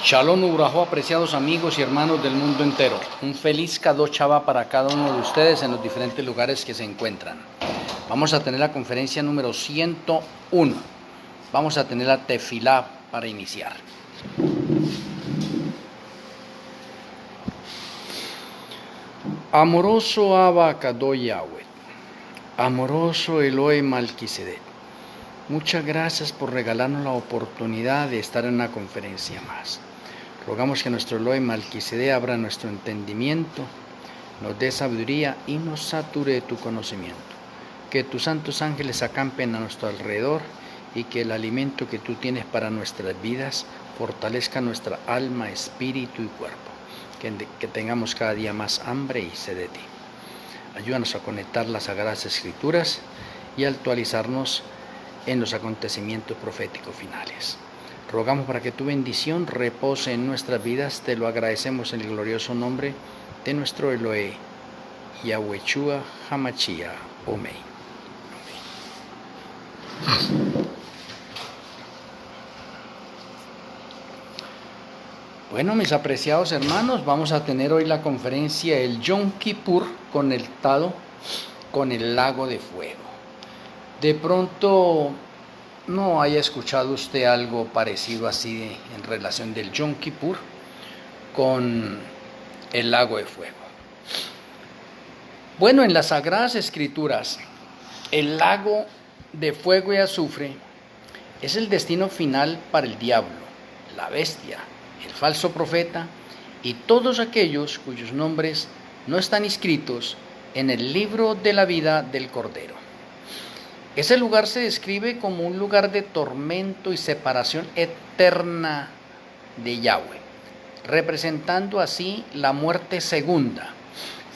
Shalom Ubrajo, apreciados amigos y hermanos del mundo entero. Un feliz Kadosh Shabbat para cada uno de ustedes en los diferentes lugares que se encuentran. Vamos a tener la conferencia número 101. Vamos a tener la tefilá para iniciar. Amoroso Abba Kadosh Yahweh, amoroso Elohe Malquisedec, muchas gracias por regalarnos la oportunidad de estar en una conferencia más. Rogamos que nuestro Elohe Malquisedec abra nuestro entendimiento, nos dé sabiduría y nos sature de tu conocimiento. Que tus santos ángeles acampen a nuestro alrededor y que el alimento que tú tienes para nuestras vidas fortalezca nuestra alma, espíritu y cuerpo. Que tengamos cada día más hambre y sed de ti. Ayúdanos a conectar las Sagradas Escrituras y a actualizarnos en los acontecimientos proféticos finales. Rogamos para que tu bendición repose en nuestras vidas. Te lo agradecemos en el glorioso nombre de nuestro Elohe, Yahueshua Hamashia. Amén. Bueno, mis apreciados hermanos, vamos a tener hoy la conferencia el Yom Kippur conectado con el lago de fuego. De pronto no haya escuchado usted algo parecido así en relación del Yom Kippur con el lago de fuego. Bueno, en las Sagradas Escrituras, el lago de fuego y azufre es el destino final para el diablo, la bestia, el falso profeta y todos aquellos cuyos nombres no están inscritos en el libro de la vida del Cordero. Ese lugar se describe como un lugar de tormento y separación eterna de Yahweh, representando así la muerte segunda.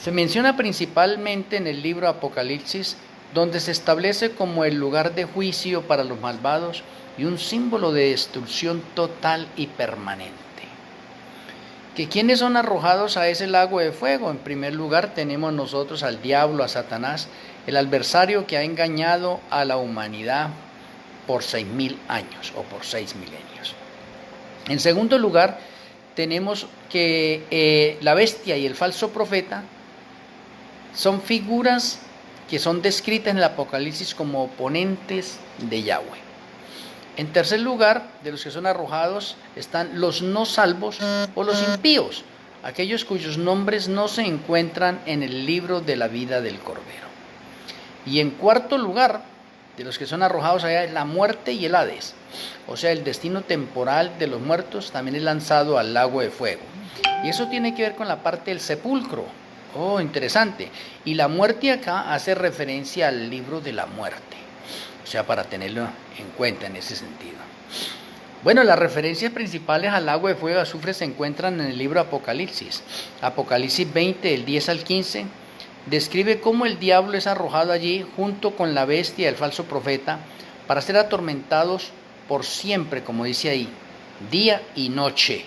Se menciona principalmente en el libro Apocalipsis, donde se establece como el lugar de juicio para los malvados y un símbolo de destrucción total y permanente. ¿Quiénes son arrojados a ese lago de fuego? En primer lugar tenemos nosotros al diablo, a Satanás, el adversario que ha engañado a la humanidad por 6.000 años o por 6 milenios. En segundo lugar tenemos que la bestia y el falso profeta son figuras que son descritas en el Apocalipsis como oponentes de Yahweh. En tercer lugar, de los que son arrojados están los no salvos o los impíos, aquellos cuyos nombres no se encuentran en el libro de la vida del Cordero. Y en cuarto lugar, de los que son arrojados allá es la muerte y el Hades, o sea, el destino temporal de los muertos también es lanzado al lago de fuego. Y eso tiene que ver con la parte del sepulcro. Oh, interesante. Y la muerte acá hace referencia al libro de la muerte. O sea, para tenerlo en cuenta en ese sentido. Bueno, las referencias principales al lago de fuego y azufre se encuentran en el libro Apocalipsis. Apocalipsis 20, del 10 al 15, describe cómo el diablo es arrojado allí junto con la bestia y el falso profeta para ser atormentados por siempre, como dice ahí, día y noche.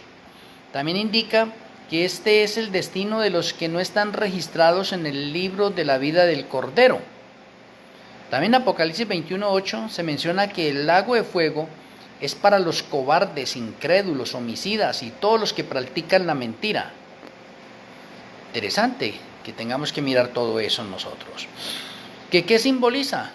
También indica que este es el destino de los que no están registrados en el libro de la vida del Cordero. También en Apocalipsis 21:8 se menciona que el lago de fuego es para los cobardes, incrédulos, homicidas y todos los que practican la mentira. Interesante que tengamos que mirar todo eso nosotros. ¿Qué simboliza?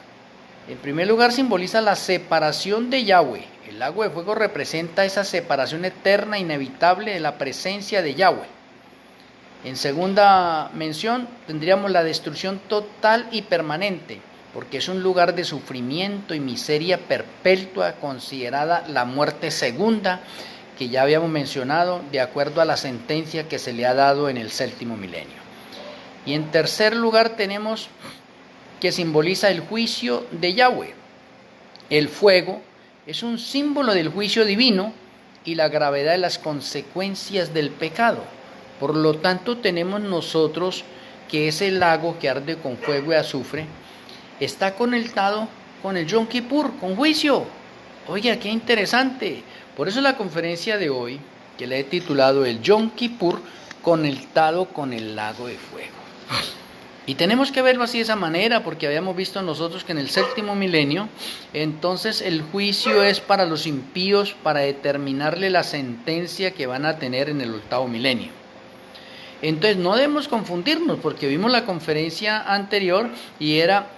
En primer lugar simboliza la separación de Yahweh. El lago de fuego representa esa separación eterna, inevitable de la presencia de Yahweh. En segunda mención tendríamos la destrucción total y permanente, porque es un lugar de sufrimiento y miseria perpetua, considerada la muerte segunda, que ya habíamos mencionado, de acuerdo a la sentencia que se le ha dado en el 7º milenio. Y en tercer lugar tenemos que simboliza el juicio de Yahweh. El fuego es un símbolo del juicio divino y la gravedad de las consecuencias del pecado. Por lo tanto, tenemos nosotros que ese lago que arde con fuego y azufre está conectado con el Yom Kippur, con juicio. Oiga, qué interesante. Por eso la conferencia de hoy, que le he titulado el Yom Kippur conectado con el lago de fuego. Y tenemos que verlo así de esa manera, porque habíamos visto nosotros que en el séptimo milenio, entonces el juicio es para los impíos, para determinarle la sentencia que van a tener en el octavo milenio. Entonces no debemos confundirnos, porque vimos la conferencia anterior y era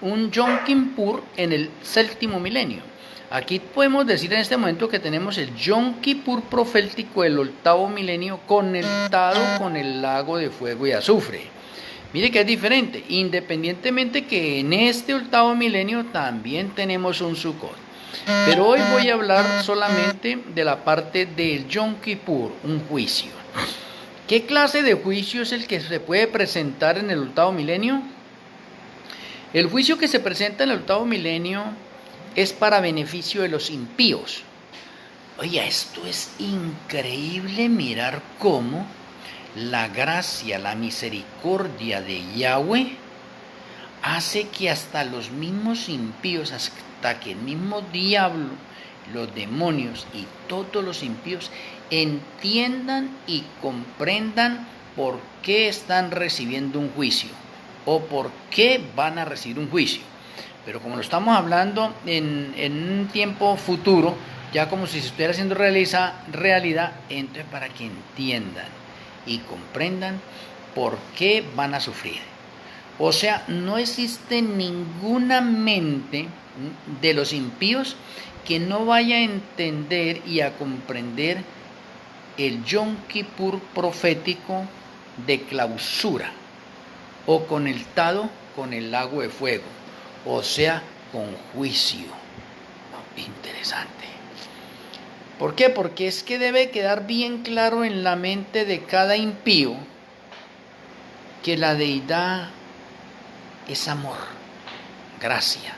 un Yom Kippur en el séptimo milenio. Aquí podemos decir en este momento que tenemos el Yom Kippur profético del octavo milenio conectado con el lago de fuego y azufre. Mire que es diferente, independientemente que en este octavo milenio también tenemos un Sukkot. Pero hoy voy a hablar solamente de la parte del Yom Kippur, un juicio. ¿Qué clase de juicio es el que se puede presentar en el octavo milenio? El juicio que se presenta en el octavo milenio es para beneficio de los impíos. Oye, esto es increíble mirar cómo la gracia, la misericordia de Yahweh hace que hasta los mismos impíos, hasta que el mismo diablo, los demonios y todos los impíos entiendan y comprendan por qué están recibiendo un juicio o por qué van a recibir un juicio. Pero como lo estamos hablando en un tiempo futuro, ya como si se estuviera haciendo realidad, entonces para que entiendan y comprendan por qué van a sufrir. O sea, no existe ninguna mente de los impíos que no vaya a entender y a comprender el Yom Kippur profético de clausura o conectado con el lago de fuego, o sea, con juicio. Interesante. ¿Por qué? Porque es que debe quedar bien claro en la mente de cada impío que la deidad es amor, gracia,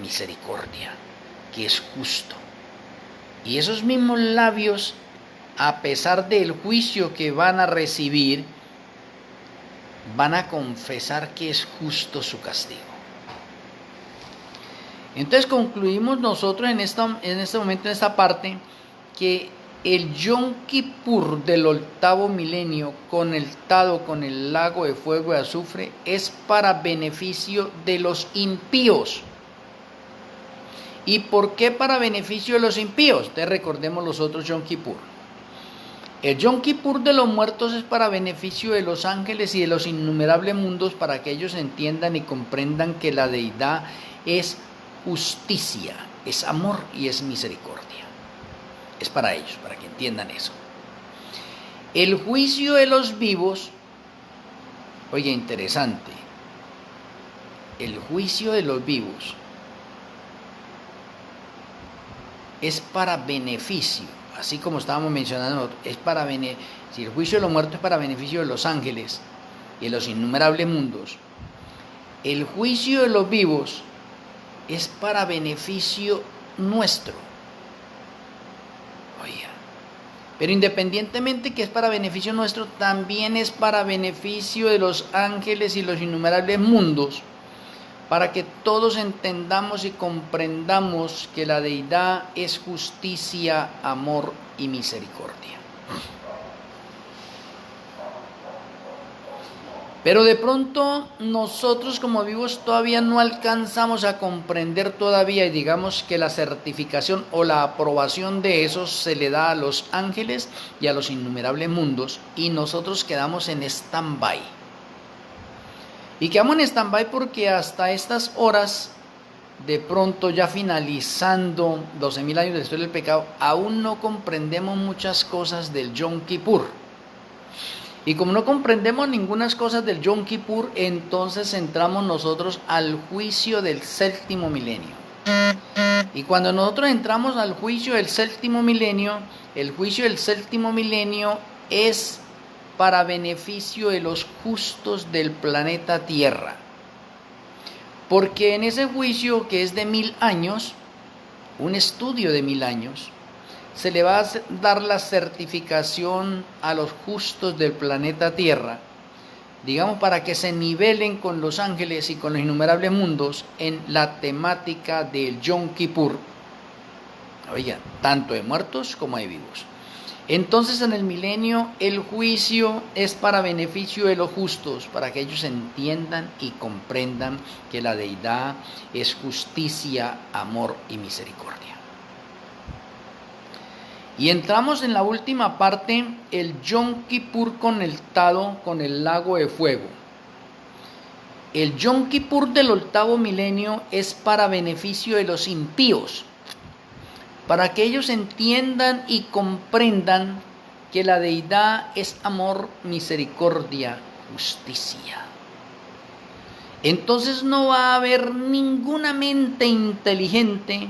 misericordia, que es justo. Y esos mismos labios, a pesar del juicio que van a recibir, van a confesar que es justo su castigo. Entonces concluimos nosotros en este momento, en esta parte, que el Yom Kippur del octavo milenio conectado con el lago de fuego y azufre es para beneficio de los impíos. ¿Y por qué para beneficio de los impíos? Entonces recordemos los otros Yom Kippur. El Yom Kippur de los muertos es para beneficio de los ángeles y de los innumerables mundos, para que ellos entiendan y comprendan que la deidad es justicia, es amor y es misericordia. Es para ellos, para que entiendan eso. El juicio de los vivos, oye, interesante. El juicio de los vivos es para beneficio, así como estábamos mencionando, es para si el juicio de los muertos es para beneficio de los ángeles y de los innumerables mundos, el juicio de los vivos es para beneficio nuestro. Oiga, pero independientemente que es para beneficio nuestro, también es para beneficio de los ángeles y los innumerables mundos, para que todos entendamos y comprendamos que la deidad es justicia, amor y misericordia. Pero de pronto nosotros como vivos todavía no alcanzamos a comprender todavía, y digamos que la certificación o la aprobación de eso se le da a los ángeles y a los innumerables mundos, y nosotros quedamos en stand-by. Y quedamos en stand-by porque hasta estas horas, de pronto ya finalizando 12.000 años de la historia del pecado, aún no comprendemos muchas cosas del Yom Kippur. Y como no comprendemos ninguna cosas del Yom Kippur, entonces entramos nosotros al juicio del séptimo milenio. Y cuando nosotros entramos al juicio del séptimo milenio, el juicio del séptimo milenio es para beneficio de los justos del planeta Tierra. Porque en ese juicio, que es de 1000 años, un estudio de 1000 años, se le va a dar la certificación a los justos del planeta Tierra, digamos, para que se nivelen con los ángeles y con los innumerables mundos en la temática del Yom Kippur, oigan, tanto de muertos como de vivos. Entonces en el milenio el juicio es para beneficio de los justos, para que ellos entiendan y comprendan que la deidad es justicia, amor y misericordia. Y entramos en la última parte, el Yom Kippur conectado con el lago de fuego. El Yom Kippur del octavo milenio es para beneficio de los impíos, para que ellos entiendan y comprendan que la deidad es amor, misericordia, justicia. Entonces no va a haber ninguna mente inteligente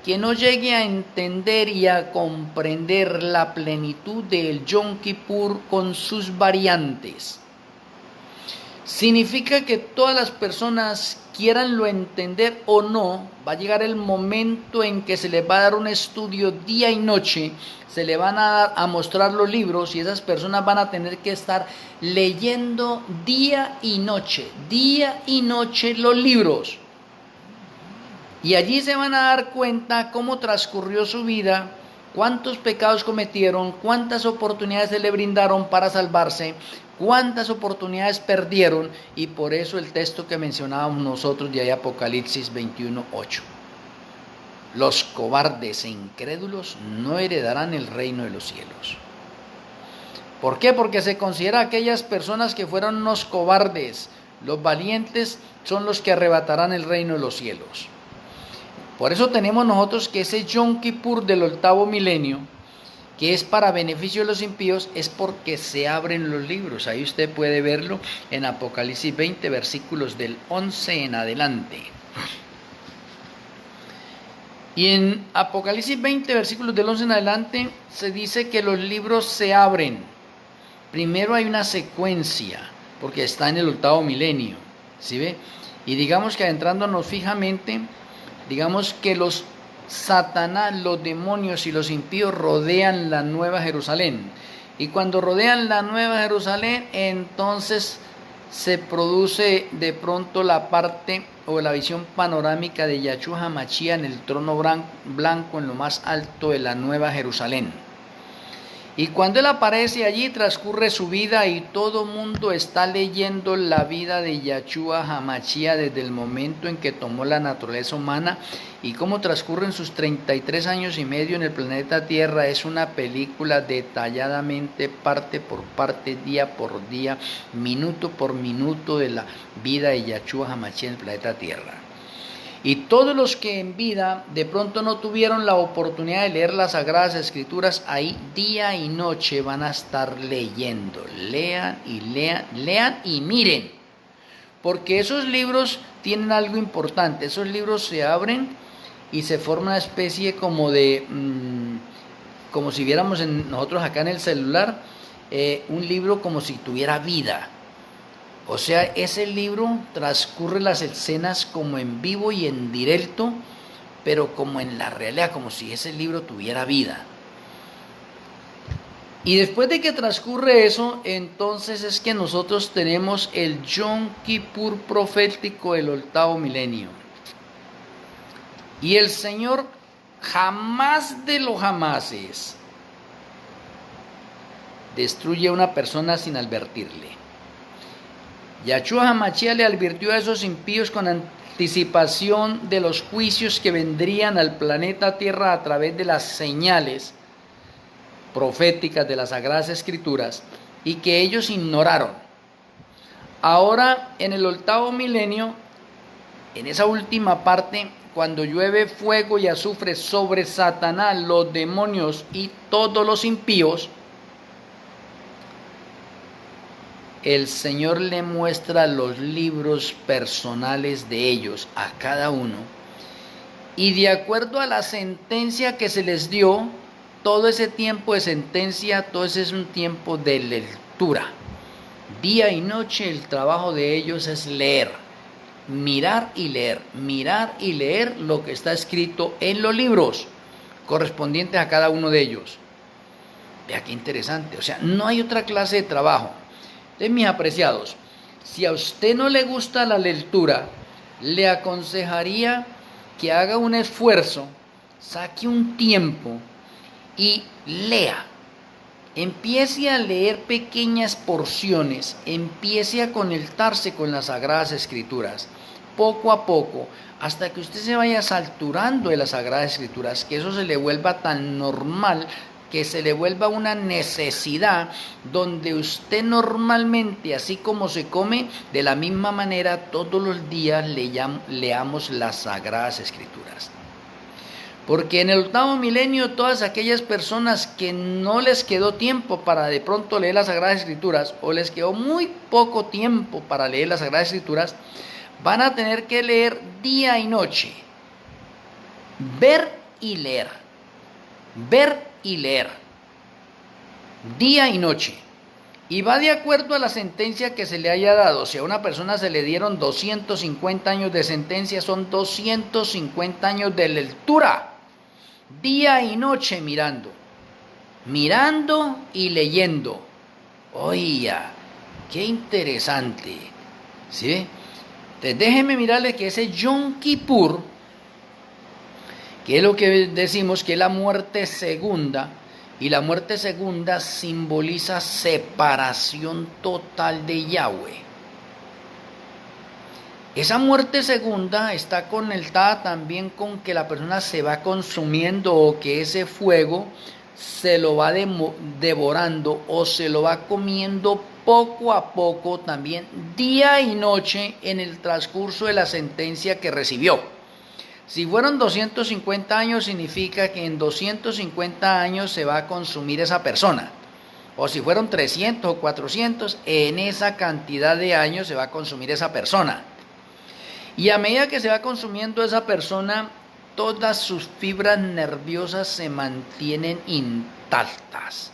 que no llegue a entender y a comprender la plenitud del Yom Kippur con sus variantes. Significa que todas las personas, quieranlo entender o no, va a llegar el momento en que se les va a dar un estudio día y noche, se les van a mostrar los libros y esas personas van a tener que estar leyendo día y noche los libros. Y allí se van a dar cuenta cómo transcurrió su vida, cuántos pecados cometieron, cuántas oportunidades se le brindaron para salvarse, cuántas oportunidades perdieron, y por eso el texto que mencionábamos nosotros de ahí, Apocalipsis 21:8. Los cobardes e incrédulos no heredarán el reino de los cielos. ¿Por qué? Porque se considera aquellas personas que fueron unos cobardes. Los valientes son los que arrebatarán el reino de los cielos. Por eso tenemos nosotros que ese Yom Kippur del octavo milenio, que es para beneficio de los impíos, es porque se abren los libros. Ahí usted puede verlo en Apocalipsis 20, versículos del 11 en adelante. Y en Apocalipsis 20, versículos del 11 en adelante, se dice que los libros se abren. Primero hay una secuencia, porque está en el octavo milenio, ¿sí ve? Y digamos que adentrándonos fijamente, digamos que los Satanás, los demonios y los impíos rodean la Nueva Jerusalén. Y cuando rodean la Nueva Jerusalén, entonces se produce de pronto la parte o la visión panorámica de Yahshua HaMashiach en el trono blanco en lo más alto de la Nueva Jerusalén. Y cuando él aparece allí, transcurre su vida y todo mundo está leyendo la vida de Yahshua HaMashiach desde el momento en que tomó la naturaleza humana y cómo transcurren sus 33 años y medio en el planeta Tierra. Es una película detalladamente, parte por parte, día por día, minuto por minuto de la vida de Yahshua HaMashiach en el planeta Tierra. Y todos los que en vida de pronto no tuvieron la oportunidad de leer las Sagradas Escrituras, ahí día y noche van a estar leyendo. Lean y miren. Porque esos libros tienen algo importante. Esos libros se abren y se forma una especie como de, como si viéramos nosotros acá en el celular, un libro como si tuviera vida. O sea, ese libro transcurre las escenas como en vivo y en directo, pero como en la realidad, como si ese libro tuviera vida. Y después de que transcurre eso, entonces es que nosotros tenemos el Yom Kippur profético del octavo milenio. Y el Señor jamás de los jamases destruye a una persona sin advertirle. Yahshua HaMashiach le advirtió a esos impíos con anticipación de los juicios que vendrían al planeta Tierra a través de las señales proféticas de las Sagradas Escrituras y que ellos ignoraron. Ahora, en el octavo milenio, en esa última parte, cuando llueve fuego y azufre sobre Satanás, los demonios y todos los impíos, el Señor le muestra los libros personales de ellos a cada uno, y de acuerdo a la sentencia que se les dio, todo ese tiempo de sentencia, todo ese es un tiempo de lectura. Día y noche el trabajo de ellos es leer, mirar y leer lo que está escrito en los libros correspondientes a cada uno de ellos. Vea qué interesante, o sea, no hay otra clase de trabajo. Entonces, mis apreciados, si a usted no le gusta la lectura, le aconsejaría que haga un esfuerzo, saque un tiempo y lea. empiece a leer pequeñas porciones, empiece a conectarse con las Sagradas Escrituras, poco a poco, hasta que usted se vaya saturando de las Sagradas Escrituras, que eso se le vuelva tan normal, que se le vuelva una necesidad, donde usted normalmente, así como se come, de la misma manera todos los días leamos las Sagradas Escrituras. Porque en el octavo milenio todas aquellas personas que no les quedó tiempo para de pronto leer las Sagradas Escrituras, o les quedó muy poco tiempo para leer las Sagradas Escrituras, van a tener que leer día y noche, ver y leer, ver y leer, día y noche. Y va de acuerdo a la sentencia que se le haya dado. Si a una persona se le dieron 250 años de sentencia, son 250 años de lectura, día y noche mirando y leyendo. Oiga, qué interesante, ¿sí? Entonces déjenme mirarle que ese Yom Kippur, que es lo que decimos que es la muerte segunda, y la muerte segunda simboliza separación total de Yahweh. Esa muerte segunda está conectada también con que la persona se va consumiendo, o que ese fuego se lo va devorando o se lo va comiendo poco a poco, también día y noche, en el transcurso de la sentencia que recibió. Si fueron 250 años, significa que en 250 años se va a consumir esa persona. O si fueron 300 o 400, en esa cantidad de años se va a consumir esa persona. Y a medida que se va consumiendo esa persona, todas sus fibras nerviosas se mantienen intactas.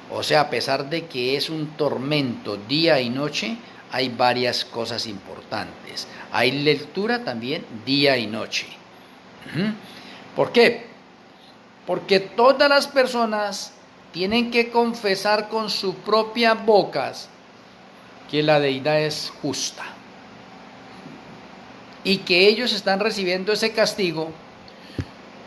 O sea, a pesar de que es un tormento día y noche, hay varias cosas importantes. Hay lectura también día y noche. ¿Por qué? Porque todas las personas tienen que confesar con sus propias bocas que la deidad es justa, y que ellos están recibiendo ese castigo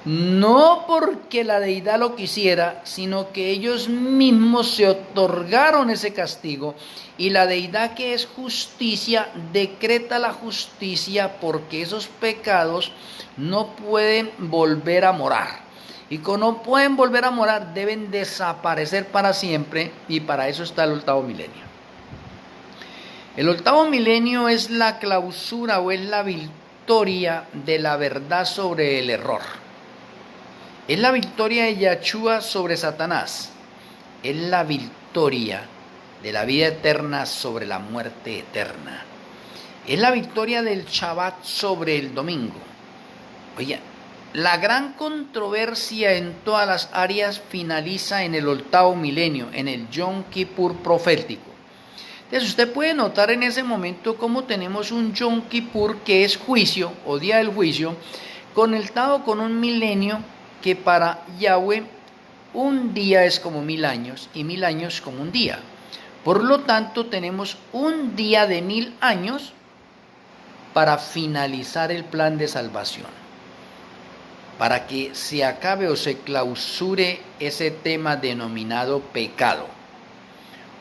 no porque la deidad lo quisiera, sino que ellos mismos se otorgaron ese castigo, y la deidad, que es justicia, decreta la justicia, porque esos pecados no pueden volver a morar, y como no pueden volver a morar, deben desaparecer para siempre, y para eso está el octavo milenio. El octavo milenio es la clausura, o es la victoria de la verdad sobre el error. Es la victoria de Yahshua sobre Satanás. Es la victoria de la vida eterna sobre la muerte eterna. Es la victoria del Shabbat sobre el domingo. Oye, la gran controversia en todas las áreas finaliza en el octavo milenio, en el Yom Kippur profético. Entonces usted puede notar en ese momento cómo tenemos un Yom Kippur, que es juicio o día del juicio, conectado con un milenio, que para Yahweh un día es como 1000 años y 1000 años como un día. Por lo tanto, tenemos un día de 1000 años para finalizar el plan de salvación, para que se acabe o se clausure ese tema denominado pecado.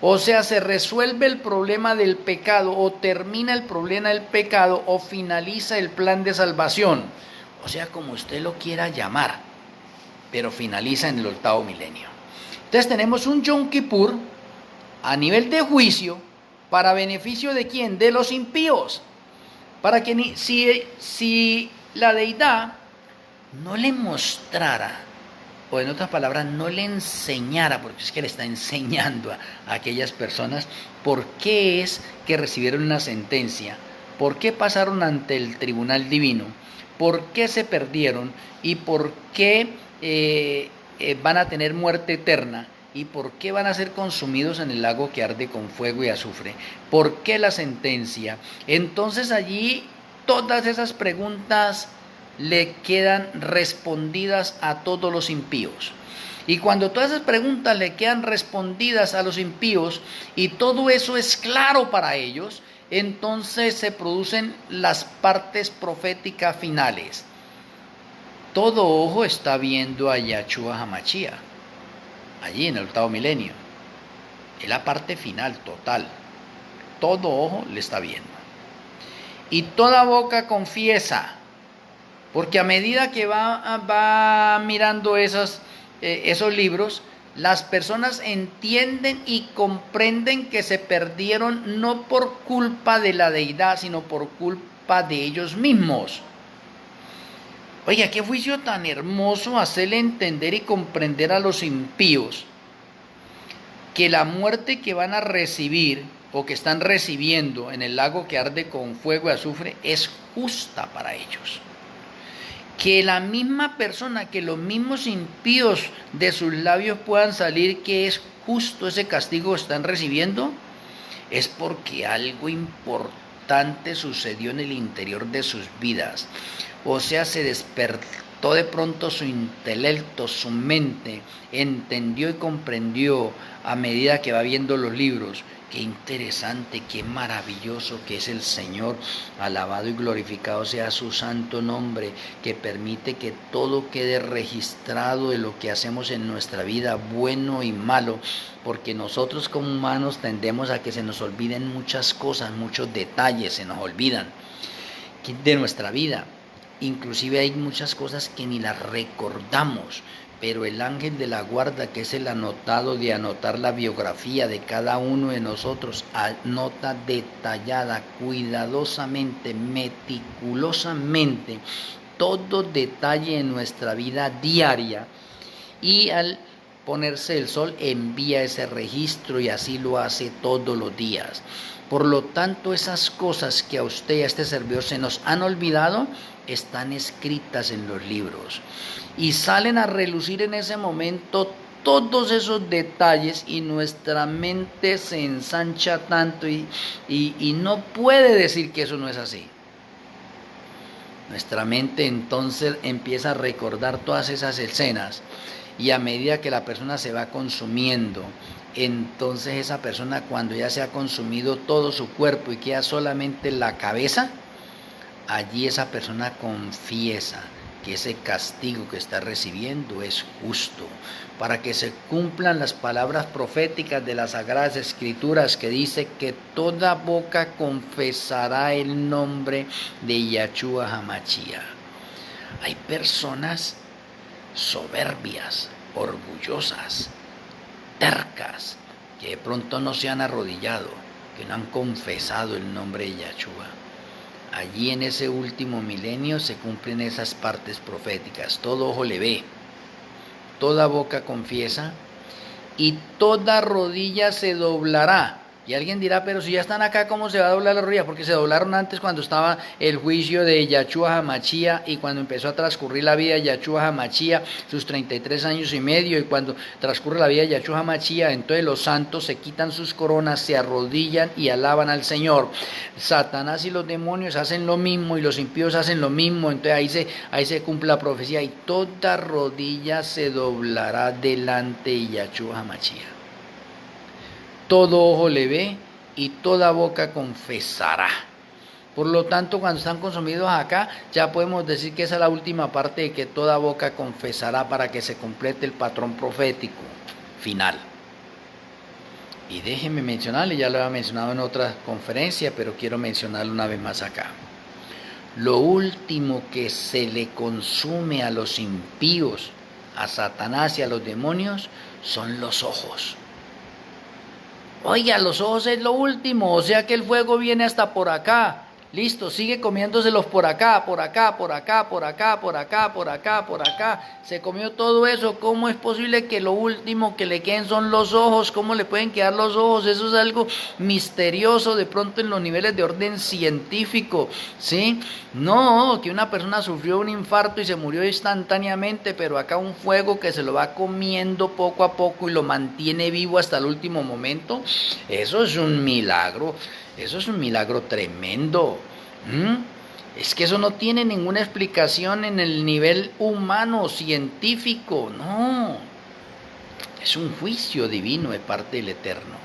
O sea, se resuelve el problema del pecado, o termina el problema del pecado, o finaliza el plan de salvación. O sea, como usted lo quiera llamar, pero finaliza en el octavo milenio. Entonces tenemos un Yom Kippur a nivel de juicio, para beneficio de ¿quién? De los impíos. Para que si la deidad no le mostrara, o en otras palabras, no le enseñara, porque es que le está enseñando a aquellas personas por qué es que recibieron una sentencia, por qué pasaron ante el tribunal divino, por qué se perdieron, y por qué van a tener muerte eterna, y por qué van a ser consumidos en el lago que arde con fuego y azufre, por qué la sentencia. Entonces allí todas esas preguntas le quedan respondidas a todos los impíos. Y cuando todas esas preguntas le quedan respondidas a los impíos, y todo eso es claro para ellos, entonces se producen las partes proféticas finales. Todo ojo está viendo a Yahshua HaMashiach. allí en el octavo milenio. Es la parte final, total. Todo ojo le está viendo. Y toda boca confiesa, porque a medida que va mirando esos libros, las personas entienden y comprenden que se perdieron no por culpa de la deidad, sino por culpa de ellos mismos. Oiga, qué juicio tan hermoso hacerle entender y comprender a los impíos que la muerte que van a recibir o que están recibiendo en el lago que arde con fuego y azufre es justa para ellos. Que la misma persona, que los mismos impíos de sus labios puedan salir que es justo ese castigo que están recibiendo, es porque algo importante sucedió en el interior de sus vidas. O sea, se despertó de pronto su intelecto, su mente, entendió y comprendió a medida que va viendo los libros. Qué interesante, qué maravilloso que es el Señor, alabado y glorificado sea su santo nombre, que permite que todo quede registrado de lo que hacemos en nuestra vida, bueno y malo, porque nosotros como humanos tendemos a que se nos olviden muchas cosas, muchos detalles se nos olvidan de nuestra vida, inclusive hay muchas cosas que ni las recordamos. Pero el ángel de la guarda, que es el anotado de anotar la biografía de cada uno de nosotros, anota detallada, cuidadosamente, meticulosamente, todo detalle en nuestra vida diaria, y al ponerse el sol envía ese registro y así lo hace todos los días. Por lo tanto, esas cosas que a usted y a este servidor se nos han olvidado, están escritas en los libros y salen a relucir en ese momento todos esos detalles, y nuestra mente se ensancha tanto y no puede decir que eso no es así. Nuestra mente entonces empieza a recordar todas esas escenas, y a medida que la persona se va consumiendo, entonces esa persona, cuando ya se ha consumido todo su cuerpo y queda solamente la cabeza, allí esa persona confiesa que ese castigo que está recibiendo es justo, para que se cumplan las palabras proféticas de las Sagradas Escrituras, que dice que toda boca confesará el nombre de Yahshua HaMashiach. Hay personas soberbias, orgullosas, tercas, que de pronto no se han arrodillado, que no han confesado el nombre de Yahshua. Allí en ese último milenio se cumplen esas partes proféticas. Todo ojo le ve, toda boca confiesa y toda rodilla se doblará. Y alguien dirá, pero si ya están acá, ¿cómo se va a doblar la rodilla? Porque se doblaron antes, cuando estaba el juicio de Yahshua HaMashiach, y cuando empezó a transcurrir la vida de Yahshua HaMashiach, sus 33 años y medio, y cuando transcurre la vida de Yahshua HaMashiach, entonces los santos se quitan sus coronas, se arrodillan y alaban al Señor. Satanás y los demonios hacen lo mismo, y los impíos hacen lo mismo. Entonces ahí se cumple la profecía, y toda rodilla se doblará delante de Yahshua HaMashiach. Todo ojo le ve y toda boca confesará. Por lo tanto, cuando están consumidos acá, ya podemos decir que esa es la última parte, de que toda boca confesará, para que se complete el patrón profético final. Y déjenme mencionarle, ya lo había mencionado en otra conferencia, pero quiero mencionarlo una vez más acá. Lo último que se le consume a los impíos, a Satanás y a los demonios, son los ojos. Oiga, los ojos es lo último, o sea que el fuego viene hasta por acá. Listo, sigue comiéndoselos por acá, por acá, por acá, por acá, por acá, por acá, por acá. Se comió todo eso. ¿Cómo es posible que lo último que le queden son los ojos? ¿Cómo le pueden quedar los ojos? Eso es algo misterioso de pronto en los niveles de orden científico, ¿sí? No, que una persona sufrió un infarto y se murió instantáneamente, pero acá un fuego que se lo va comiendo poco a poco y lo mantiene vivo hasta el último momento. Eso es un milagro. Eso es un milagro tremendo. Es que eso no tiene ninguna explicación en el nivel humano, científico. No. Es un juicio divino de parte del Eterno.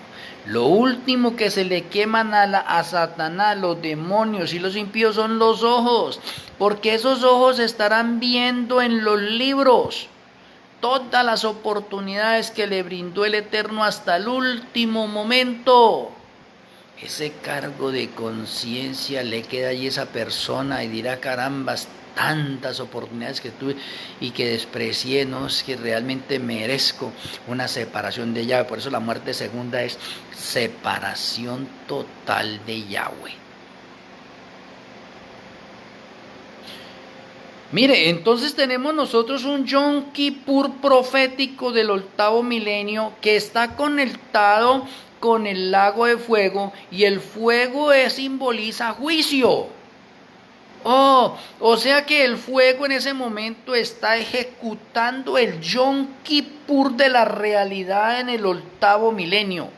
Lo último que se le queman a Satanás, los demonios y los impíos, son los ojos. Porque esos ojos estarán viendo en los libros. todas las oportunidades que le brindó el Eterno hasta el último momento. Ese cargo de conciencia le queda allí a esa persona y dirá, carambas, tantas oportunidades que tuve y que desprecié, no, es que realmente merezco una separación de Yahweh. Por eso la muerte segunda es separación total de Yahweh. Mire, entonces tenemos nosotros un Yom Kippur profético del 8º milenio que está conectado con el lago de fuego, y el fuego simboliza juicio. O sea que el fuego en ese momento está ejecutando el Yom Kippur de la realidad en el 8º milenio.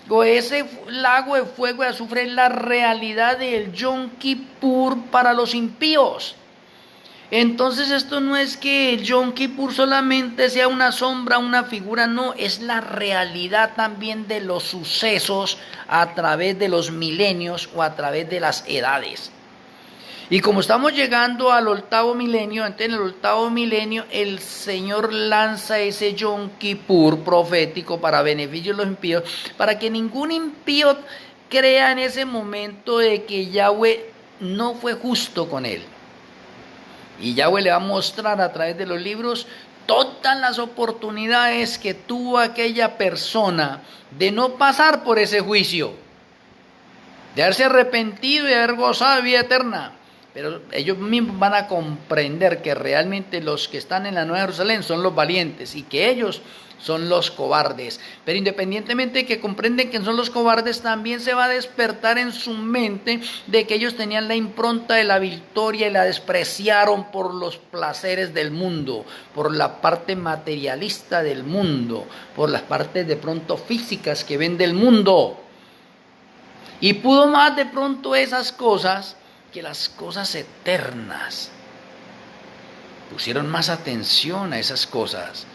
O ese lago de fuego y azufre es la realidad del Yom Kippur para los impíos. Entonces esto no es que el Yom Kippur solamente sea una sombra, una figura, no, es la realidad también de los sucesos a través de los milenios o a través de las edades. Y como estamos llegando al 8º milenio, entonces en el 8º milenio el Señor lanza ese Yom Kippur profético para beneficio de los impíos, para que ningún impío crea en ese momento de que Yahweh no fue justo con él. Y Yahweh le va a mostrar a través de los libros todas las oportunidades que tuvo aquella persona de no pasar por ese juicio, de haberse arrepentido y de haber gozado de vida eterna. Pero ellos mismos van a comprender que realmente los que están en la Nueva Jerusalén son los valientes y que ellos son los cobardes. Pero independientemente de que comprenden que son los cobardes, también se va a despertar en su mente de que ellos tenían la impronta de la victoria y la despreciaron por los placeres del mundo, por la parte materialista del mundo, por las partes de pronto físicas que ven del mundo. Y pudo más de pronto esas cosas que las cosas eternas. Pusieron más atención a esas cosas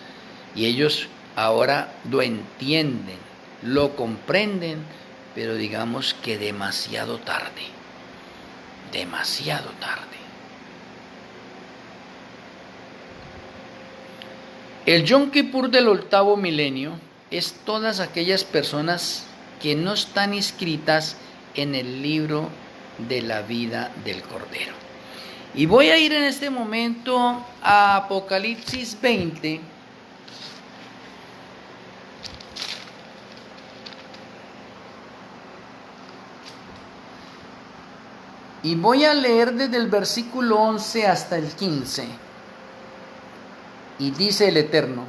y ellos ahora lo entienden, lo comprenden, pero digamos que demasiado tarde, demasiado tarde. El Yom Kippur del 8º milenio es todas aquellas personas que no están inscritas en el libro de la vida del Cordero. Y voy a ir en este momento a Apocalipsis 20. Y voy a leer desde el versículo 11 hasta el 15. Y dice el Eterno,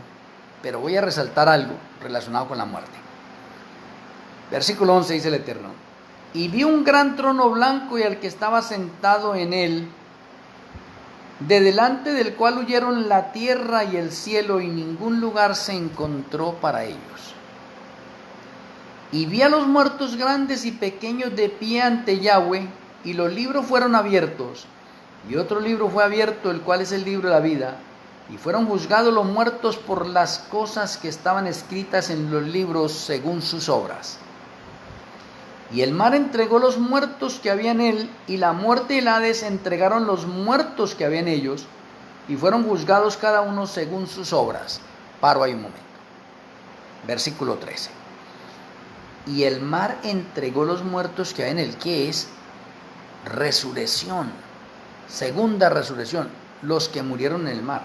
pero voy a resaltar algo relacionado con la muerte. Versículo 11 dice el Eterno: y vi un gran trono blanco y al que estaba sentado en él, de delante del cual huyeron la tierra y el cielo, y ningún lugar se encontró para ellos. Y vi a los muertos grandes y pequeños de pie ante Yahweh, y los libros fueron abiertos, y otro libro fue abierto, el cual es el libro de la vida, y fueron juzgados los muertos por las cosas que estaban escritas en los libros según sus obras. Y el mar entregó los muertos que había en él, y la muerte y el Hades entregaron los muertos que había en ellos, y fueron juzgados cada uno según sus obras. Paro ahí un momento. Versículo 13. Y el mar entregó los muertos que había en él, que es resurrección, segunda resurrección, los que murieron en el mar.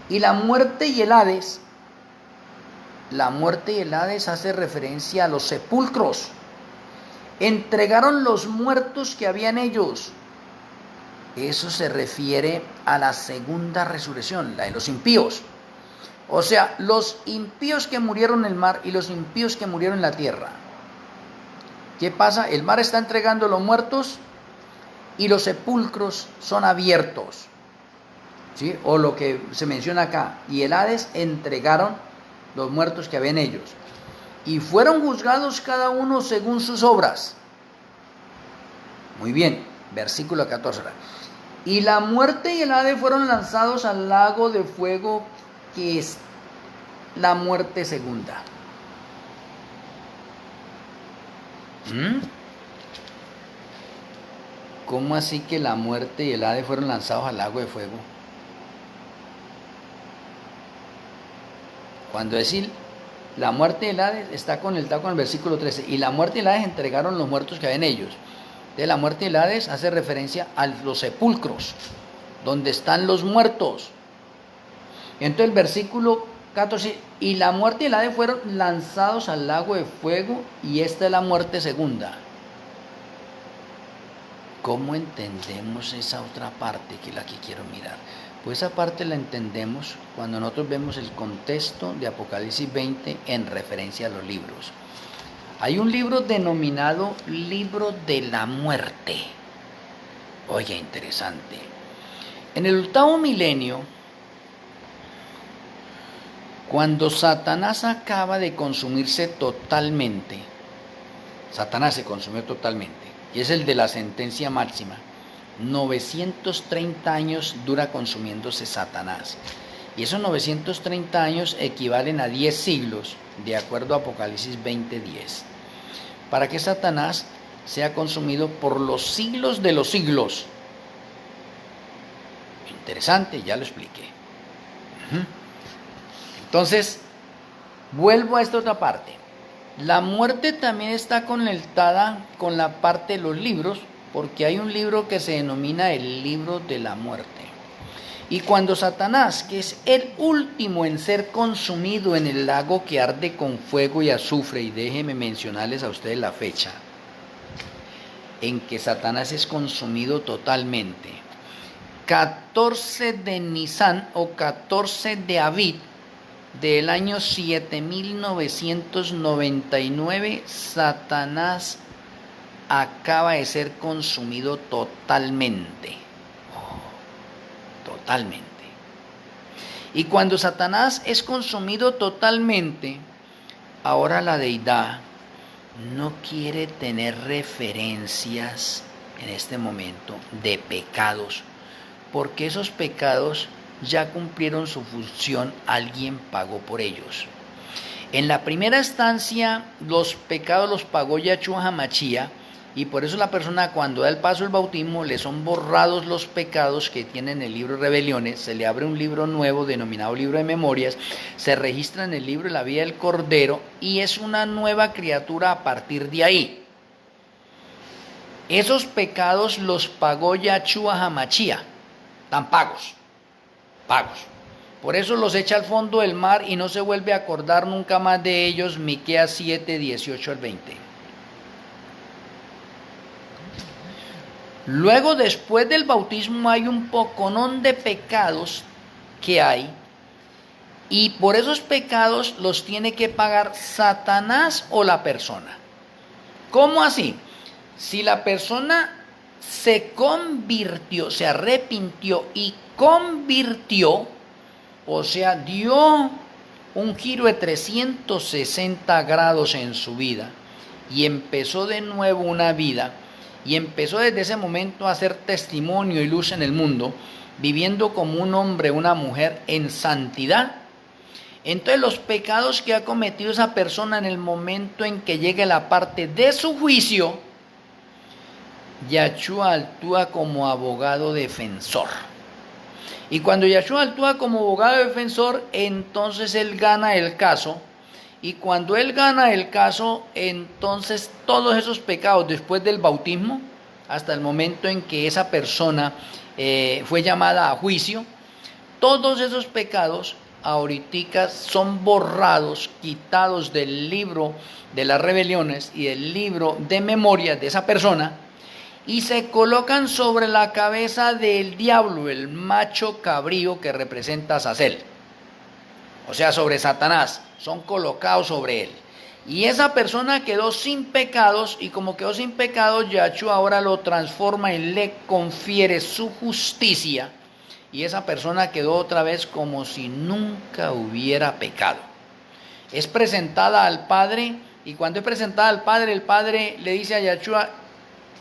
Y la muerte y el Hades hace referencia a los sepulcros. Entregaron los muertos que había en ellos. Eso se refiere a la segunda resurrección, la de los impíos. O sea, los impíos que murieron en el mar y los impíos que murieron en la tierra. ¿Qué pasa? El mar está entregando los muertos y los sepulcros son abiertos, ¿sí? O lo que se menciona acá. Y el Hades entregaron los muertos que había en ellos. Y fueron juzgados cada uno según sus obras. Muy bien, versículo 14. Y la muerte y el Hades fueron lanzados al lago de fuego, que es la muerte segunda. ¿Cómo así que la muerte y el Hades fueron lanzados al lago de fuego? Cuando decir la muerte y el Hades está conectado con el versículo 13. Y la muerte y el Hades entregaron los muertos que hay en ellos. Entonces la muerte y el Hades hace referencia a los sepulcros, donde están los muertos. Entonces el versículo 14, y la muerte y el Hades fueron lanzados al lago de fuego, y esta es la muerte segunda. ¿Cómo entendemos esa otra parte que es la que quiero mirar? Pues esa parte la entendemos cuando nosotros vemos el contexto de Apocalipsis 20 en referencia a los libros. Hay un libro denominado Libro de la Muerte. Oye, interesante. En el 8º milenio, cuando Satanás acaba de consumirse totalmente, Satanás se consumió totalmente, y es el de la sentencia máxima. 930 años dura consumiéndose Satanás. Y esos 930 años equivalen a 10 siglos, de acuerdo a Apocalipsis 20:10. Para que Satanás sea consumido por los siglos de los siglos. Interesante, ya lo expliqué. Entonces, vuelvo a esta otra parte. La muerte también está conectada con la parte de los libros, porque hay un libro que se denomina el libro de la muerte. Y cuando Satanás, que es el último en ser consumido en el lago que arde con fuego y azufre, y déjenme mencionarles a ustedes la fecha en que Satanás es consumido totalmente: 14 de Nisan o 14 de Aviv del año 7999, Satanás acaba de ser consumido totalmente. Totalmente. Y cuando Satanás es consumido totalmente, ahora la deidad no quiere tener referencias en este momento de pecados, porque esos pecados ya cumplieron su función, alguien pagó por ellos. En la primera instancia, los pecados los pagó Yahshua HaMashiach, y por eso la persona, cuando da el paso del bautismo, le son borrados los pecados que tiene en el libro de Rebeliones, se le abre un libro nuevo denominado Libro de Memorias, se registra en el libro de la vida del Cordero, y es una nueva criatura a partir de ahí. Esos pecados los pagó Yahshua HaMashiach, están pagos. Por eso los echa al fondo del mar y no se vuelve a acordar nunca más de ellos. Miqueas 7, 18 al 20. Luego, después del bautismo, hay un poconón de pecados que hay, y por esos pecados los tiene que pagar Satanás o la persona. ¿Cómo así? Si la persona se convirtió, se arrepintió y convirtió, o sea, dio un giro de 360 grados en su vida y empezó de nuevo una vida, y empezó desde ese momento a hacer testimonio y luz en el mundo, viviendo como un hombre, una mujer en santidad, entonces los pecados que ha cometido esa persona en el momento en que llegue la parte de su juicio, Yahshua actúa como abogado defensor. Y cuando Yahshua actúa como abogado defensor, entonces él gana el caso. Y cuando él gana el caso, entonces todos esos pecados después del bautismo, hasta el momento en que esa persona fue llamada a juicio, todos esos pecados ahorita son borrados, quitados del libro de las rebeliones y del libro de memorias de esa persona, y se colocan sobre la cabeza del diablo, el macho cabrío que representa a Azazel, o sea, sobre Satanás, son colocados sobre él. Y esa persona quedó sin pecados, y como quedó sin pecados, Yahshua ahora lo transforma y le confiere su justicia, y esa persona quedó otra vez como si nunca hubiera pecado. Es presentada al Padre, y cuando es presentada al Padre, el Padre le dice a Yahshua: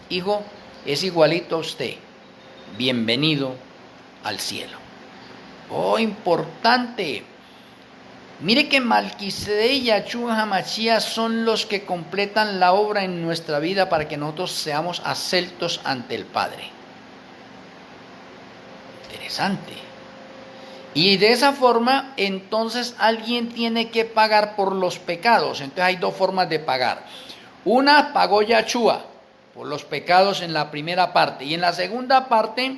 hijo, es igualito a usted, bienvenido al cielo. Oh, importante. Mire que Melquisedec y Yahshua HaMashiach son los que completan la obra en nuestra vida para que nosotros seamos aceptos ante el Padre. Interesante. Y de esa forma, entonces alguien tiene que pagar por los pecados. Entonces hay dos formas de pagar. Una, pagó Yahshua por los pecados en la primera parte. Y en la segunda parte,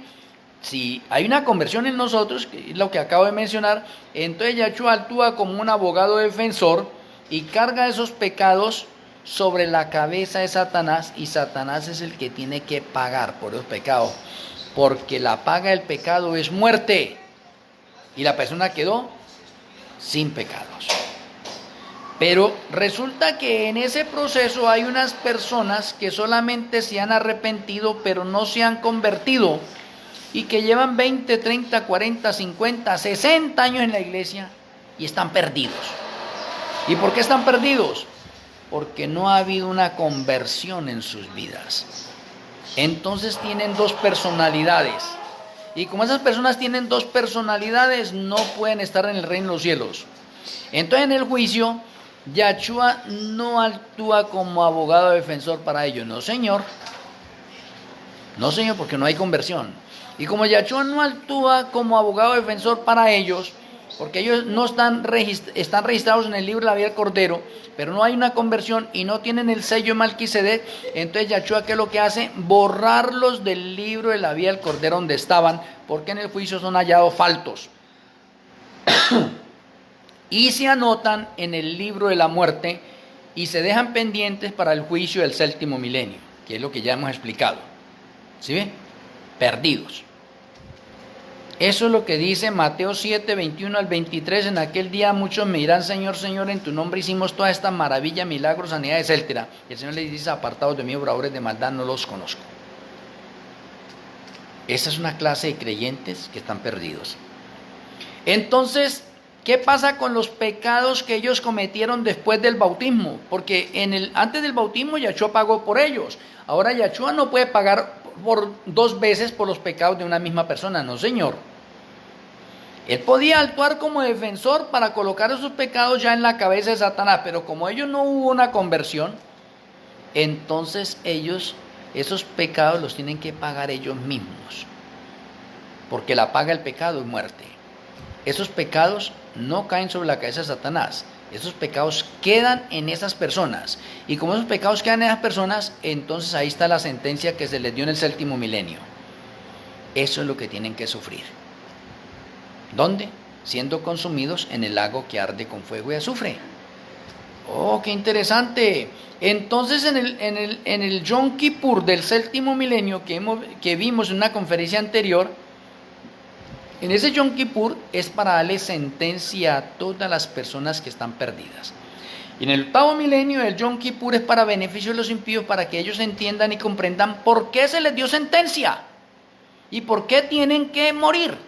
si hay una conversión en nosotros, que es lo que acabo de mencionar, entonces Yahshua actúa como un abogado defensor y carga esos pecados sobre la cabeza de Satanás. Y Satanás es el que tiene que pagar por esos pecados. Porque la paga del pecado es muerte. Y la persona quedó sin pecados. Pero resulta que en ese proceso hay unas personas que solamente se han arrepentido, pero no se han convertido, y que llevan 20, 30, 40, 50, 60 años en la iglesia y están perdidos. ¿Y por qué están perdidos? Porque no ha habido una conversión en sus vidas. Entonces tienen dos personalidades. Y como esas personas tienen dos personalidades, no pueden estar en el reino de los cielos. Entonces en el juicio, Yahshua no actúa como abogado defensor para ellos. No, señor. No, señor, porque no hay conversión. Y como Yahshua no actúa como abogado defensor para ellos, porque ellos no están registrados en el libro de la vida del Cordero, pero no hay una conversión y no tienen el sello de Melquisedec, entonces Yahshua, ¿qué es lo que hace? Borrarlos del libro de la vida del Cordero donde estaban, porque en el juicio son hallados faltos. Y se anotan en el libro de la muerte y se dejan pendientes para el juicio del séptimo milenio, que es lo que ya hemos explicado. ¿Sí ve? Perdidos. Eso es lo que dice Mateo 7, 21 al 23. En aquel día muchos me dirán: Señor, Señor, en tu nombre hicimos toda esta maravilla, milagros, sanidades, etc. Y el Señor les dice: apartados de mí, obradores de maldad, no los conozco. Esa es una clase de creyentes que están perdidos. Entonces, ¿qué pasa con los pecados que ellos cometieron después del bautismo? Porque antes del bautismo Yahshua pagó por ellos. Ahora Yahshua no puede pagar por dos veces por los pecados de una misma persona. No, señor. Él podía actuar como defensor para colocar esos pecados ya en la cabeza de Satanás, pero como ellos no hubo una conversión, entonces esos pecados los tienen que pagar ellos mismos, porque la paga del pecado es muerte. Esos pecados no caen sobre la cabeza de Satanás, esos pecados quedan en esas personas, y como esos pecados quedan en esas personas, entonces ahí está la sentencia que se les dio en el séptimo milenio. Eso es lo que tienen que sufrir. ¿Dónde? Siendo consumidos en el lago que arde con fuego y azufre. ¡Oh, qué interesante! Entonces en el Yom Kippur del séptimo milenio que vimos en una conferencia anterior, en ese Yom Kippur es para darle sentencia a todas las personas que están perdidas. Y en el octavo milenio el Yom Kippur es para beneficio de los impíos, para que ellos entiendan y comprendan por qué se les dio sentencia y por qué tienen que morir.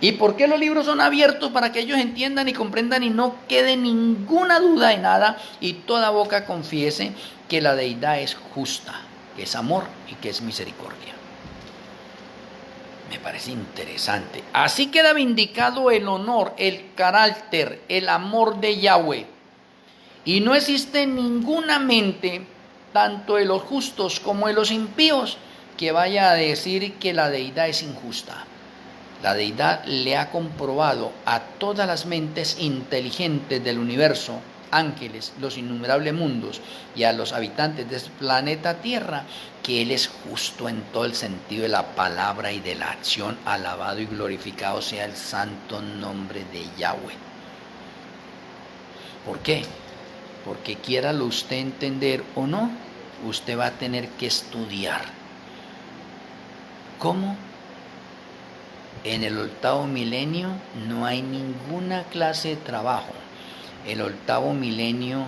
¿Y por qué los libros son abiertos? Para que ellos entiendan y comprendan y no quede ninguna duda de nada, y toda boca confiese que la deidad es justa, que es amor y que es misericordia. Me parece interesante. Así queda vindicado el honor, el carácter, el amor de Yahweh. Y no existe ninguna mente, tanto de los justos como de los impíos, que vaya a decir que la deidad es injusta. La deidad le ha comprobado a todas las mentes inteligentes del universo, ángeles, los innumerables mundos y a los habitantes de este planeta Tierra, que Él es justo en todo el sentido de la palabra y de la acción. Alabado y glorificado sea el santo nombre de Yahweh. ¿Por qué? Porque quiéralo usted entender o no, usted va a tener que estudiar. ¿Cómo? En el octavo milenio no hay ninguna clase de trabajo. El octavo milenio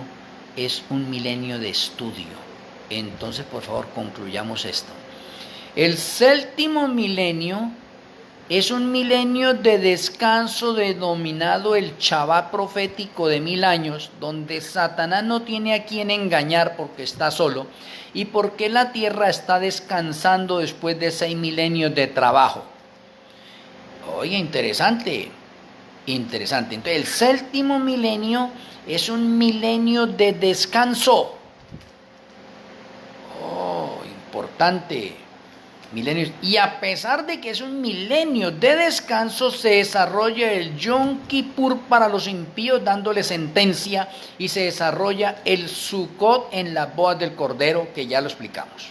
es un milenio de estudio. Entonces, por favor, concluyamos esto. El séptimo milenio es un milenio de descanso denominado el Shabbat profético de 1000 años, donde Satanás no tiene a quien engañar porque está solo, y porque la tierra está descansando después de 6 milenios de trabajo. Oye, interesante. Entonces, el séptimo milenio es un milenio de descanso. Oh, importante. milenios. Y a pesar de que es un milenio de descanso, se desarrolla el Yom Kippur para los impíos, dándole sentencia, y se desarrolla el Sukkot en las bodas del Cordero, que ya lo explicamos.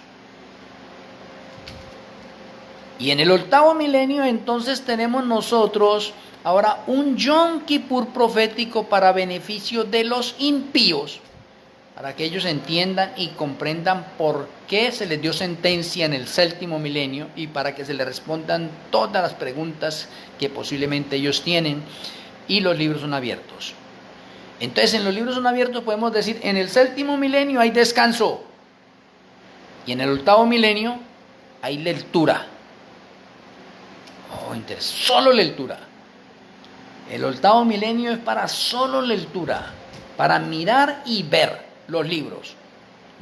Y en el octavo milenio entonces tenemos nosotros ahora un Yom Kippur profético para beneficio de los impíos, para que ellos entiendan y comprendan por qué se les dio sentencia en el séptimo milenio y para que se les respondan todas las preguntas que posiblemente ellos tienen, y los libros son abiertos. Entonces en los libros son abiertos podemos decir, en el séptimo milenio hay descanso y en el octavo milenio hay lectura. Oh, interesante. Solo lectura. El octavo milenio es para solo lectura, para mirar y ver los libros.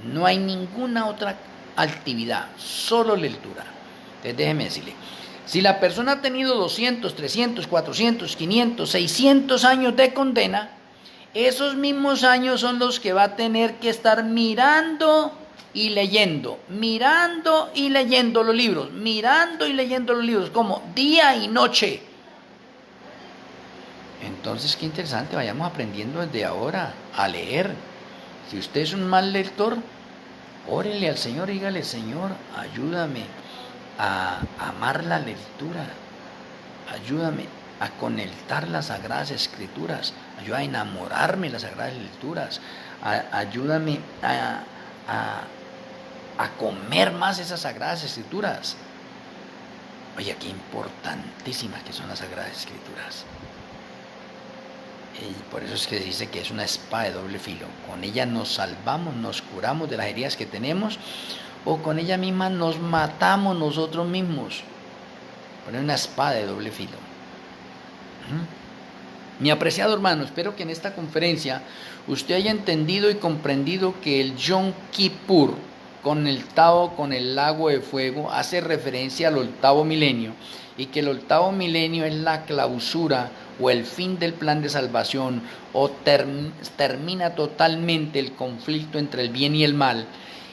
No hay ninguna otra actividad, solo lectura. Entonces déjeme decirle, si la persona ha tenido 200, 300, 400, 500, 600 años de condena, esos mismos años son los que va a tener que estar mirando y leyendo los libros, mirando y leyendo los libros, como día y noche. Entonces, qué interesante, vayamos aprendiendo desde ahora a leer. Si usted es un mal lector, órele al Señor, dígale, Señor, ayúdame a amar la lectura, ayúdame a conectar las Sagradas Escrituras, ayúdame a enamorarme de las Sagradas Escrituras, ayúdame a comer más esas Sagradas Escrituras. Oye, qué importantísimas que son las Sagradas Escrituras. Y por eso es que se dice que es una espada de doble filo. Con ella nos salvamos, nos curamos de las heridas que tenemos, o con ella misma nos matamos nosotros mismos. Pero es una espada de doble filo. Mi apreciado hermano, espero que en esta conferencia usted haya entendido y comprendido que el Yom Kippur, conectado con el lago de fuego, hace referencia al octavo milenio, y que el octavo milenio es la clausura o el fin del plan de salvación, o termina totalmente el conflicto entre el bien y el mal,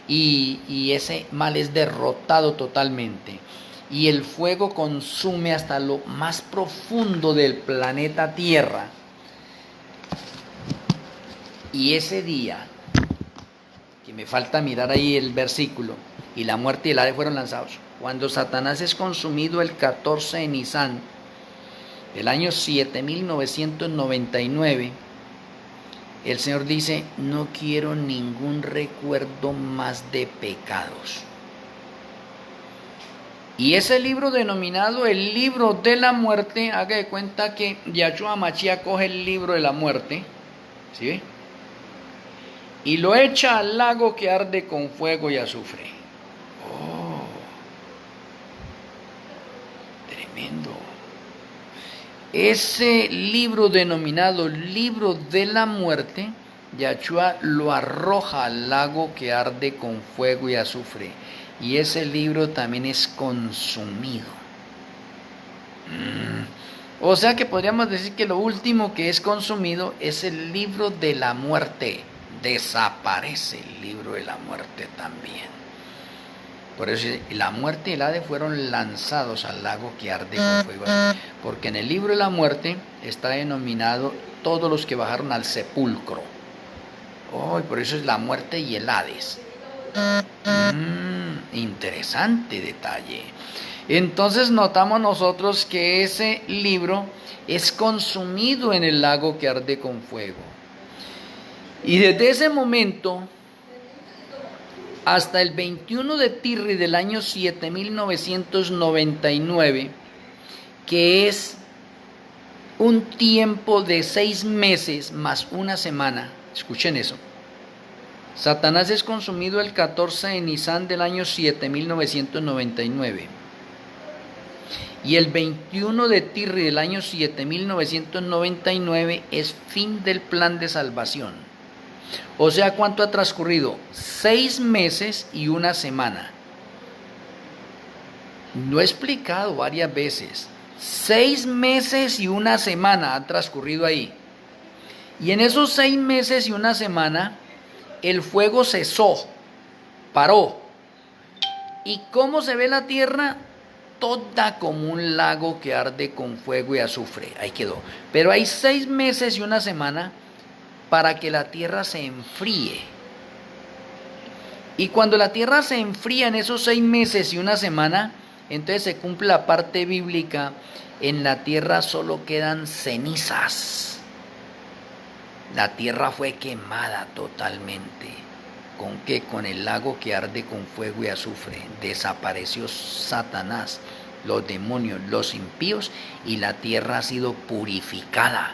y ese mal es derrotado totalmente, y el fuego consume hasta lo más profundo del planeta Tierra. Y ese día, que me falta mirar ahí el versículo, y la muerte y el Hades fueron lanzados, cuando Satanás es consumido el 14 de Nisan del año 7999, el Señor dice, no quiero ningún recuerdo más de pecados. Y ese libro denominado el libro de la muerte, haga de cuenta que Yahshua Mashiach coge el libro de la muerte, ¿sí? Y lo echa al lago que arde con fuego y azufre. Oh, tremendo. Ese libro denominado libro de la muerte, Yahshua lo arroja al lago que arde con fuego y azufre. Y ese libro también es consumido. O sea que podríamos decir que lo último que es consumido es el libro de la muerte. Desaparece el libro de la muerte también. Por eso la muerte y el Hades fueron lanzados al lago que arde con fuego. Porque en el libro de la muerte está denominado todos los que bajaron al sepulcro. Oh, y por eso es la muerte y el Hades. Interesante detalle. Entonces notamos nosotros que ese libro es consumido en el lago que arde con fuego. Y desde ese momento hasta el 21 de Tirri del año 7999, que es un tiempo de 6 meses más una semana, escuchen eso, Satanás es consumido el 14 de Nisan del año 7999. Y el 21 de Tirri del año 7999 es fin del plan de salvación. O sea, ¿cuánto ha transcurrido? 6 meses y una semana. Lo he explicado varias veces. 6 meses y una semana ha transcurrido ahí. Y en esos 6 meses y una semana, el fuego cesó, paró. ¿Y cómo se ve la tierra? Toda como un lago que arde con fuego y azufre. Ahí quedó. Pero hay 6 meses y una semana para que la tierra se enfríe. Y cuando la tierra se enfría en esos 6 meses y una semana, entonces se cumple la parte bíblica. En la tierra solo quedan cenizas. La tierra fue quemada totalmente. ¿Con qué? Con el lago que arde con fuego y azufre. Desapareció Satanás, los demonios, los impíos, y la tierra ha sido purificada.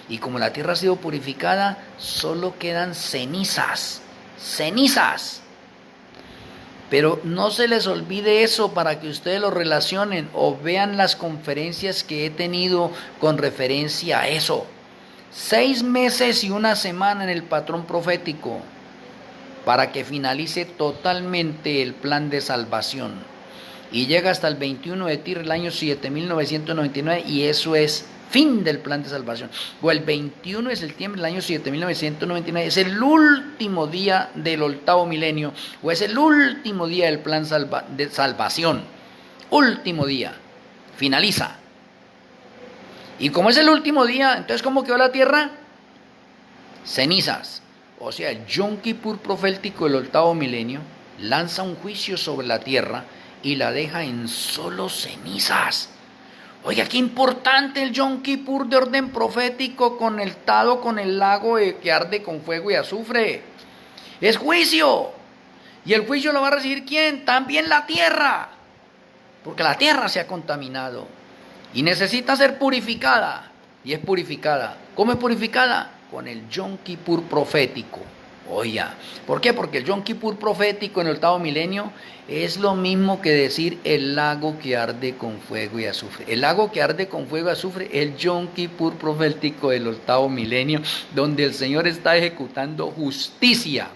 Y como la tierra ha sido purificada, solo quedan cenizas. Cenizas. Pero no se les olvide eso para que ustedes lo relacionen o vean las conferencias que he tenido con referencia a eso. 6 meses y una semana en el patrón profético para que finalice totalmente el plan de salvación. Y llega hasta el 21 de Tir, el año 7999, y eso es fin del plan de salvación. O el 21 de septiembre del año 7999, es el último día del 8º milenio, o es el último día del plan de salvación. Último día, finaliza. Y como es el último día, entonces ¿cómo quedó la tierra? Cenizas. O sea, el Yom Kippur profético del 8º milenio lanza un juicio sobre la tierra y la deja en solo cenizas. Oiga, qué importante el Yom Kippur de orden profético conectado con el lago que arde con fuego y azufre. Es juicio. ¿Y el juicio lo va a recibir quién? También la tierra. Porque la tierra se ha contaminado y necesita ser purificada. Y es purificada. ¿Cómo es purificada? Con el Yom Kippur profético. Oiga, ¿por qué? Porque el Yom Kippur profético en el 8º milenio es lo mismo que decir el lago que arde con fuego y azufre. El lago que arde con fuego y azufre, el Yom Kippur profético del 8º milenio, donde el Señor está ejecutando justicia.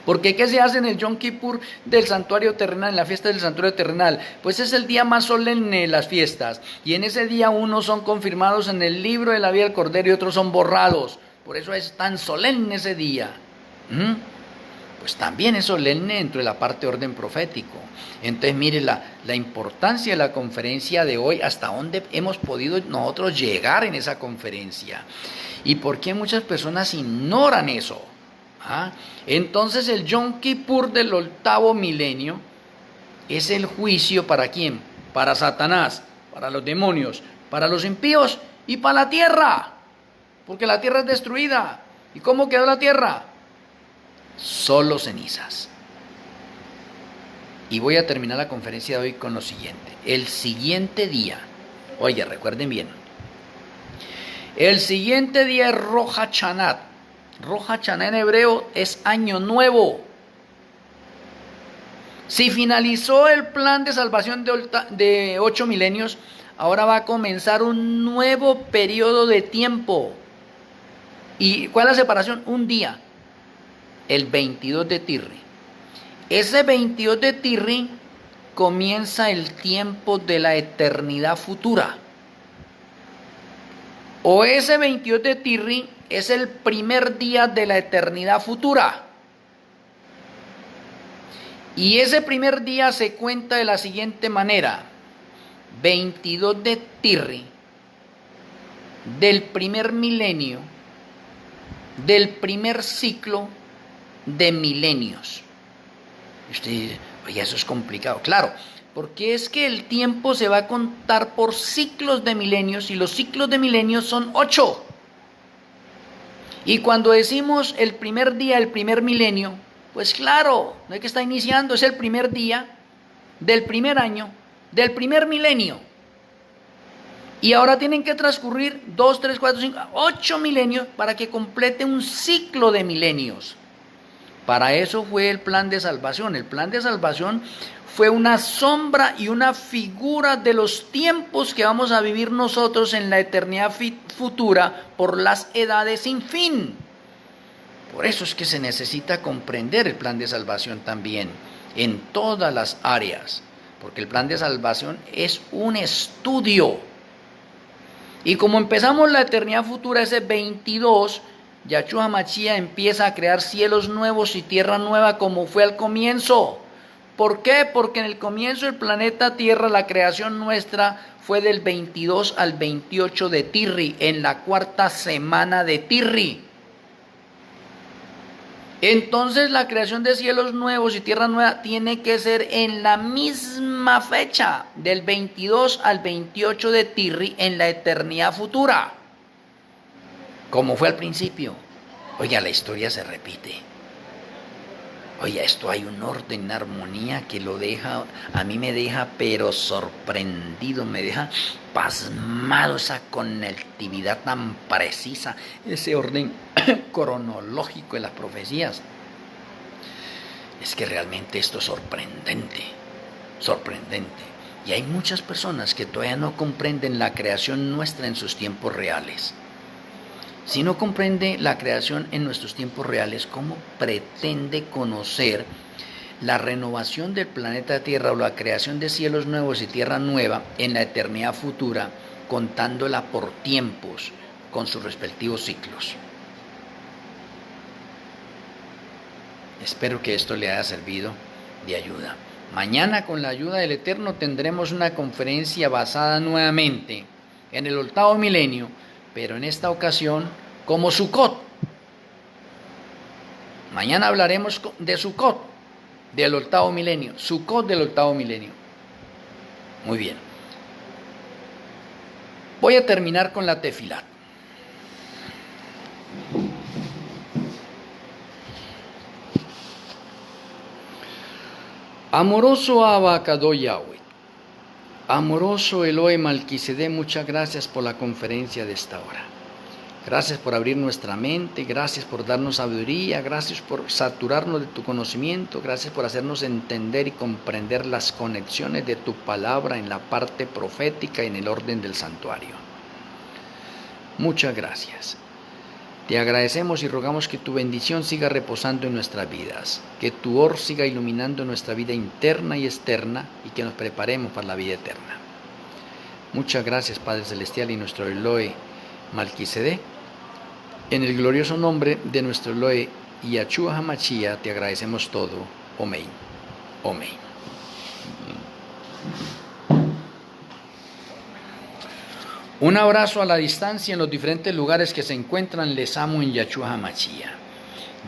Porque ¿qué se hace en el Yom Kippur del santuario terrenal, en la fiesta del santuario terrenal? Pues es el día más solemne de las fiestas. Y en ese día unos son confirmados en el libro de la vida del Cordero y otros son borrados. Por eso es tan solemne ese día. Pues también es solemne dentro de la parte de orden profético. Entonces mire la importancia de la conferencia de hoy, hasta dónde hemos podido nosotros llegar en esa conferencia. Y por qué muchas personas ignoran eso. Entonces el Yom Kippur del 8º milenio es el juicio ¿para quién? Para Satanás, para los demonios, para los impíos y para la tierra. Porque la tierra es destruida. ¿Y cómo quedó la tierra? Solo cenizas. Y voy a terminar la conferencia de hoy con lo siguiente. El siguiente día, oye, recuerden bien, el siguiente día es Rosh Hashanah. Rosh Hashanah en hebreo es año nuevo. Si finalizó el plan de salvación de 8 milenios, ahora va a comenzar un nuevo periodo de tiempo. ¿Y cuál es la separación? Un día, el 22 de Tirri. Ese 22 de Tirri comienza el tiempo de la eternidad futura. O ese 22 de Tirri es el primer día de la eternidad futura. Y ese primer día se cuenta de la siguiente manera. 22 de Tirri del primer milenio, del primer ciclo de milenios. Usted dice, oye, eso es complicado. Claro, porque es que el tiempo se va a contar por ciclos de milenios y los ciclos de milenios son 8. Y cuando decimos el primer día, el primer milenio, pues claro, no es que está iniciando, es el primer día del primer año, del primer milenio. Y ahora tienen que transcurrir 2, 3, 4, 5, 8 milenios para que complete un ciclo de milenios. Para eso fue el plan de salvación. El plan de salvación fue una sombra y una figura de los tiempos que vamos a vivir nosotros en la eternidad futura por las edades sin fin. Por eso es que se necesita comprender el plan de salvación también en todas las áreas, porque el plan de salvación es un estudio. Y como empezamos la eternidad futura, ese 22, Yahshua Mashiach empieza a crear cielos nuevos y tierra nueva como fue al comienzo. ¿Por qué? Porque en el comienzo del planeta Tierra, la creación nuestra fue del 22 al 28 de Tirri, en la cuarta semana de Tirri. Entonces la creación de cielos nuevos y tierra nueva tiene que ser en la misma fecha, del 22 al 28 de Tirri, en la eternidad futura, como fue al principio. Oiga, la historia se repite. Oiga, esto hay un orden, una armonía que lo deja, a mí me deja pero sorprendido, me deja pasmado, esa conectividad tan precisa, ese orden cronológico de las profecías. Es que realmente esto es sorprendente, sorprendente. Y hay muchas personas que todavía no comprenden la creación nuestra en sus tiempos reales. Si no comprende la creación en nuestros tiempos reales, ¿cómo pretende conocer la renovación del planeta Tierra o la creación de cielos nuevos y tierra nueva en la eternidad futura, contándola por tiempos con sus respectivos ciclos? Espero que esto le haya servido de ayuda. Mañana, con la ayuda del Eterno, tendremos una conferencia basada nuevamente en el octavo milenio, pero en esta ocasión como Sukkot. Mañana hablaremos de Sukkot, del octavo milenio. Sukkot del octavo milenio. Muy bien. Voy a terminar con la tefilat. Amoroso Abacado Yahweh, amoroso Elohe Malquisedec, muchas gracias por la conferencia de esta hora. Gracias por abrir nuestra mente, gracias por darnos sabiduría, gracias por saturarnos de tu conocimiento, gracias por hacernos entender y comprender las conexiones de tu palabra en la parte profética y en el orden del santuario. Muchas gracias. Te agradecemos y rogamos que tu bendición siga reposando en nuestras vidas, que tu or siga iluminando nuestra vida interna y externa y que nos preparemos para la vida eterna. Muchas gracias, Padre Celestial y nuestro Elohe Malquisedec. En el glorioso nombre de nuestro Elohe Yahshua HaMashiach te agradecemos todo. Amén. Amén. Un abrazo a la distancia en los diferentes lugares que se encuentran. Les amo en Yahshua HaMashiach.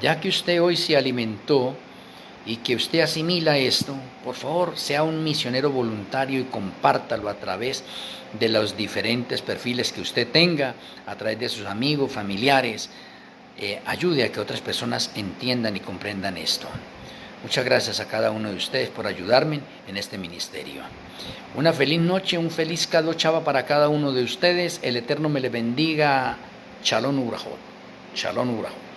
Ya que usted hoy se alimentó y que usted asimila esto, por favor, sea un misionero voluntario y compártalo a través de los diferentes perfiles que usted tenga, a través de sus amigos, familiares. Ayude a que otras personas entiendan y comprendan esto. Muchas gracias a cada uno de ustedes por ayudarme en este ministerio. Una feliz noche, un feliz Kadosh Chava para cada uno de ustedes. El Eterno me le bendiga. Shalom Urajot. Shalom Urajot.